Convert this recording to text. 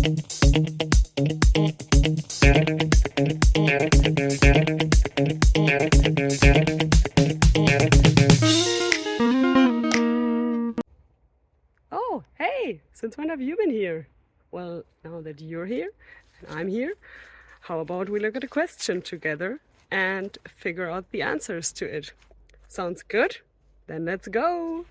Oh, hey, since when have you been here? Well, now that you're here and I'm here, how about we look at a question together and figure out the answers to it? Sounds good? Then let's go!